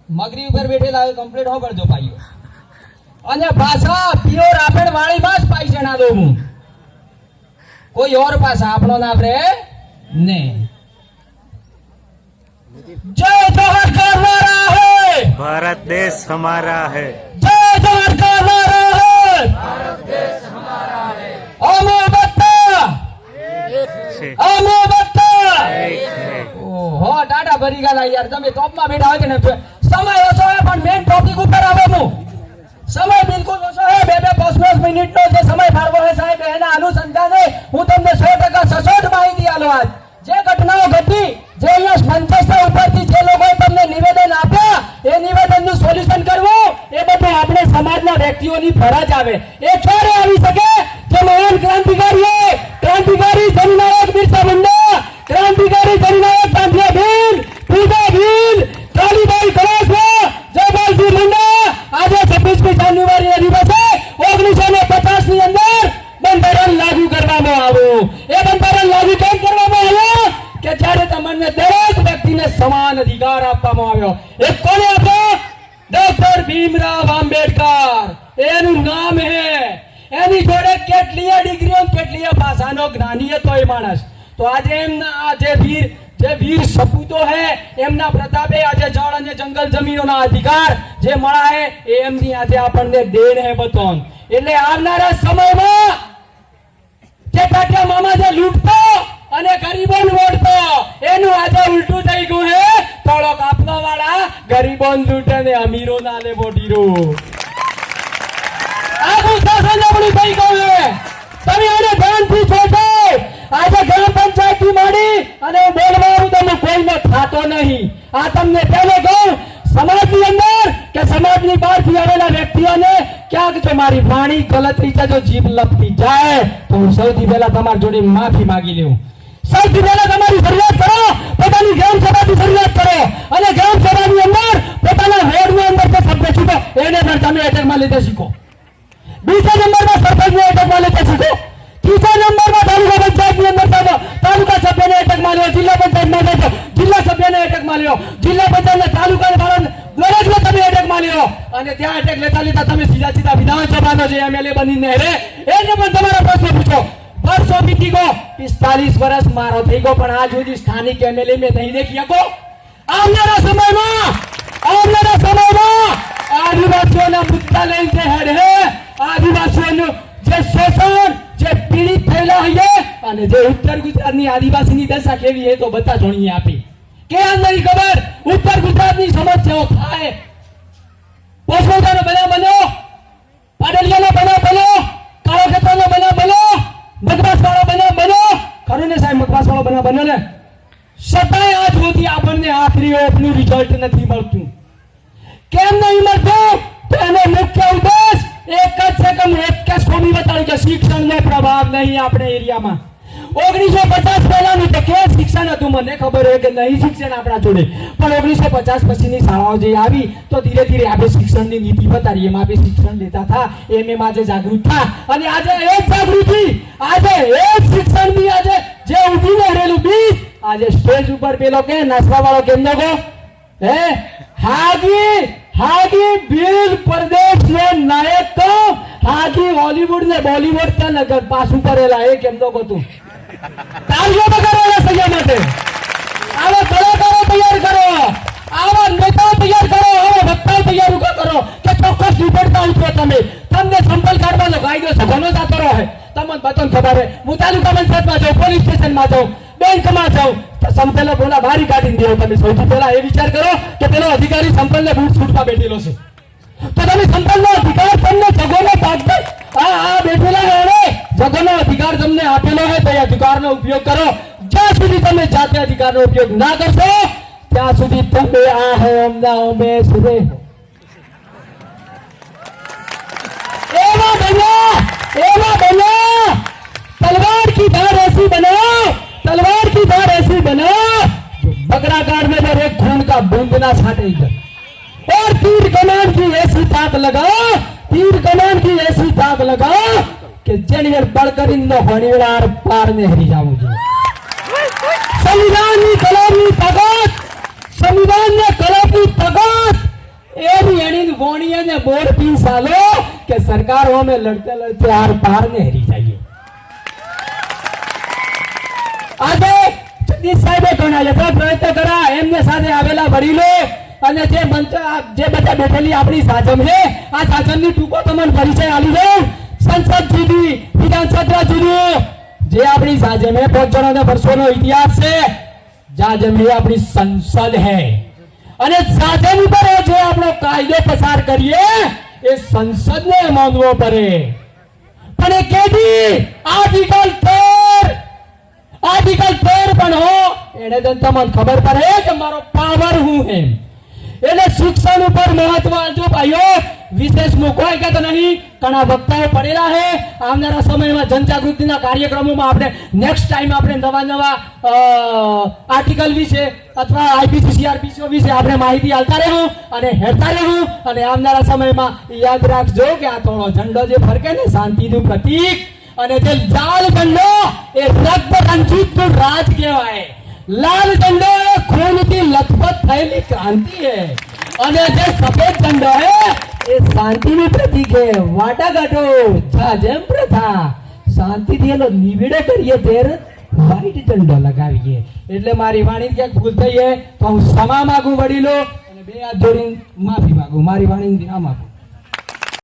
મગરી ઉપર બેઠેલા હોય કમ્પ્લીટ હો કરજો ભાઈઓ અને ભાષા પ્યોર આપણ વાળી ભાષ પાઈ જણા દો હું કોઈ ઓર ભાષા આપણો ના આપણે ને जय जोहर करनारा है भारत देश हमारा है जय जोहर करनारा है भारत देश हमारा है अमर बत्ता ओहो डाटा भरी गया यार તમે ટોપમાં બેઠા હોય કે ને સમય ઓછો હોય પણ મેઈન ટોપિક ઉપર આવવાનું સમય બિલકુલ ઓછો છે 2-5 મિનિટનો જે સમય ફાળવો છે સાહેબ એના અનુસંધાને હું તમને 100% સચોટ માહિતી આલો આજ જે ઘટનાઓ ઘટી જે અહીંયા મંચસ્થ ઉપરથી જે લોકોએ તમને નિવેદન આપ્યા એ નિવેદનનું સોલ્યુશન કરવું એ બધું આપણે સમાજના વ્યક્તિઓની ફરજ આવે એ ક્યારે આવી શકે કે મહાન ક્રાંતિકારી જનનાયક બિરસા મુંડા ક્રાંતિકારી જનનાયક ગાંધી ભીલ પૂજા ભીલ કાલીબાઈ કળાસવા જયપાલસિંહ મુંડા આજે 26મી જાન્યુઆરી દિવસે 1950 ની અંદર બંધારણ લાગુ કરવામાં આવ્યું એ બંધારણ લાગુ કેમ કરવામાં આવ્યું કે જ્યારે તમને દરેક વ્યક્તિને સમાન અધિકાર આપવામાં આવ્યો એ કોને આપ્યો ડોક્ટર ભીમરાવ આંબેડકર એનું નામ હે એની જોડે કેટલીય ડિગ્રીઓ કેટલીય ભાષાનો જ્ઞાની હતો એ માણસ તો આજે એમના આ જે વીર સપૂતો હે એમના પ્રતાપે આજે જળ અને જંગલ જમીનોના અધિકાર જે મળ્યા હે એ એમની આજે આપણને દેન હે બતોન એટલે આવનારા સમયમાં જે ટાટિયા મામા જે લૂંટતો અને ગરીબોને વોટતો એનું આજે ઉલટું થઈ ગયું હે થોડો કાપવા વાળા ગરીબોને લૂંટે ને અમીરો ના લે વોટીરો આખું શાસન આપણું થઈ ગયું હે તમે એને ધ્યાનથી જોજો આજે ગ્રામ પંચાયત થી માંડી અને બોલવાનું તમને કોઈને થાતો નહીં આ તમને પહેલે કહું સમાજની અંદર કે સમાજની બહારથી આવેલા વ્યક્તિઓને ક્યાંક જો મારી વાણી ગલત રીતે જો જીભ લપટી જાય તો હું સૌથી પહેલા તમારી જોડે માફી માંગી લઉં સૌથી પહેલા તમારી ફરિયાદ કરો પોતાની ગ્રામ સભાથી ફરિયાદ કરો અને ગ્રામ સભાની અંદર પોતાના વોર્ડની અંદર જે શબ્દ છૂટો એને પણ તમે એટેકમાં લેતા શીખો બીજા નંબરમાં સરપંચને એટેકમાં લેતા શીખો ત્રીજા નંબરમાં તાલુકા પંચાયતની અંદર તાલુકા સભ્યને એટેકમાં લ્યો જિલ્લા પંચાયતમાં જજો જિલ્લા સભ્યને એટેકમાં લ્યો જિલ્લા પંચાયતના તાલુકા દરેકને તમે એટેકમાં લ્યો અને ત્યાં એટેક લેતા તમે સીધા વિધાનસભાનો જે એમએલએ બનીને રે એને પણ તમારા પ્રશ્ન પૂછો વર્ષો વીતી ગયો 45 વર્ષ મારો થઈ ગયો પણ આજ સુધી સ્થાનિક એમએલએ મેં નહીં દેખી શકો આવનારા સમયમાં આદિવાસીઓના મુદ્દા લઈને હેડ હે આદિવાસીઓનું જે શોષણ જે પીડિત થયેલા હૈયે અને જે ઉત્તર ગુજરાતની આદિવાસીની દશા કેવી હે તો બધા જોણીએ આપી કે નહીં ખબર ઉત્તર ગુજરાતની સમસ્યાઓ થાય પોસમોટાનો બનાવ બનો પાડલિયાનો બનાવ બનો કાળો ખેતરનો બનાવ બનો મગવાસવાળો બનાવ બનો ખરું ને સાહેબ મગવાસવાળો બનાવ બનો ને છતાંય આજ સુધી આપણને આખરી ઓપનું રિઝલ્ટ નથી મળતું કેમ નહીં મળતું તો એનો મુખ્ય ઉદ્દેશ એક જ છે કે હું એક કેસ ખોમી બતાડું કે શિક્ષણનો પ્રભાવ નહીં આપણે એરિયામાં 1950 પહેલાનું તો કે શિક્ષણ હતું મને ખબર હોય કે નહીં શિક્ષણ આપણા જોડે પણ 1950 પછીની શાળાઓ જે આવી તો ધીરે ધીરે આપણે શિક્ષણની નીતિ બતાડી એમાં આપણે શિક્ષણ લેતા હતા એમ આજે જાગૃત થા અને આજે એ જ જાગૃતિ આજે એ જ શિક્ષણની આજે જે ઉભીને રહેલું બીજ આજે સ્ટેજ ઉપર પેલો કે નાચવા વાળો કેમ નો હે હાગી ભીલ પ્રદેશ નો નાયક તો હાગી હોલીવુડ ને બોલીવુડ का नगर पासू करेला है केम नो તું તાળીઓ બગાડવાના સૈયા માટે આવા કલાકારો તૈયાર કરો આવા નેતાઓ તૈયાર કરો આવા વક્તાઓ તૈયાર કરો કે ચોક્કસ નિપટતા ઉતરો તમે તમને સંપલ કાઢવાનો કાયદો સભાનો જાતો રહે તમને બતન ખબર હે હું તાલુકા પંચાયતમાં જાઉં પોલીસ સ્ટેશનમાં જાઉં બેંકમાં જાઉં સંપલને બોલા બારી કાઢીને દેવો તમે સૌથી પહેલા એ વિચાર કરો કે પેલો અધિકારી સંપલને બૂટ છૂટમાં બેઠેલો છે તો તમે સંપલનો અધિકાર તમને જગોનો ભાગ આ બેઠેલા રહે જગોનો અધિકાર તમને આપેલો હે તો એ અધિકારનો ઉપયોગ કરો જ્યાં સુધી તમે જાતે અધિકારનો ઉપયોગ ના કરશો ત્યાં સુધી તમે આ હે અમના ઓમે સુરે એવા બનો तलवार की धार ऐसी बनाओ बकरा काट में जब एक खून का बूंद ना छाटे इधर और तीर कमान की ऐसी ताक लगाओ कि जनियर बढ़कर इन होनीवार पार में हरी जाऊं संविधान ने कलम की ताकत વોણીએ ને બોર પી સાલો કે સરકારો में લડતે લડતે આર પાર ને હરી જઈએ. આજે જગદીશ સાહેબે ઘણા યથા પ્રયત્ન કર્યા, એમને સાથે આવેલા વડીલો અને જે મંચ જે બધા બેઠેલી આપણી સાજમ છે, આ સાજમની ટૂંકો તમને પરિચય આલી દઉં. સંસદ જુદી, વિધાનસભા જુદી. જે આપણી સાજમ है 5 જણાનો વર્ષોનો ઇતિહાસ છે. સાજમ એ આપણી સંસદ है અને સાજમ પર જે આપણો કાયદો પસાર કરીએ એ સંસદને માનવો પડે. પણ એ કેદી આર્ટિકલ 13 પણ હો એને તો તમને ખબર પડે કે મારો પાવર હું હે. એટલે શિક્ષણ ઉપર મહત્વ જો ભાઈઓ વિશેષ મૂકવાય કે તો નહીં. ઘણા વક્તાઓ પડેલા છે. આવનારા સમયમાં જનજાગૃતિના કાર્યક્રમોમાં આપણે નેક્સ્ટ ટાઈમ આપણે નવા આર્ટિકલ વિશે અથવા આઈપીસી સીઆરપીસી વિશે આપણે માહિતી આલતા રહેવું અને હેરતા રહેવું. અને આવનારા સમયમાં યાદ રાખજો કે આ થોડો ઝંડો જે ફરકે ને શાંતિનું પ્રતીક, અને જે લાલ ઝંડો એ રક્ત રંજિતનું રાજ કહેવાય. લાલ ઝંડો એ ખૂનથી લથપથ થયેલી ક્રાંતિ है અને જે સફેદ ઝંડો है એ શાંતિનું પ્રતીક है. વાટાઘાટો જેમ પ્રથા શાંતિથી એનો નિવેડો કરીએ ત્યારે વ્હાઈટ ઝંડો લગાવીએ. એટલે મારી વાણી ક્યાંક ભૂલ થઈ છે તો હું ક્ષમા માંગુ વડીલો અને બે હાથ જોડીને માફી માંગુ. મારી વાણી વિરામ આપું.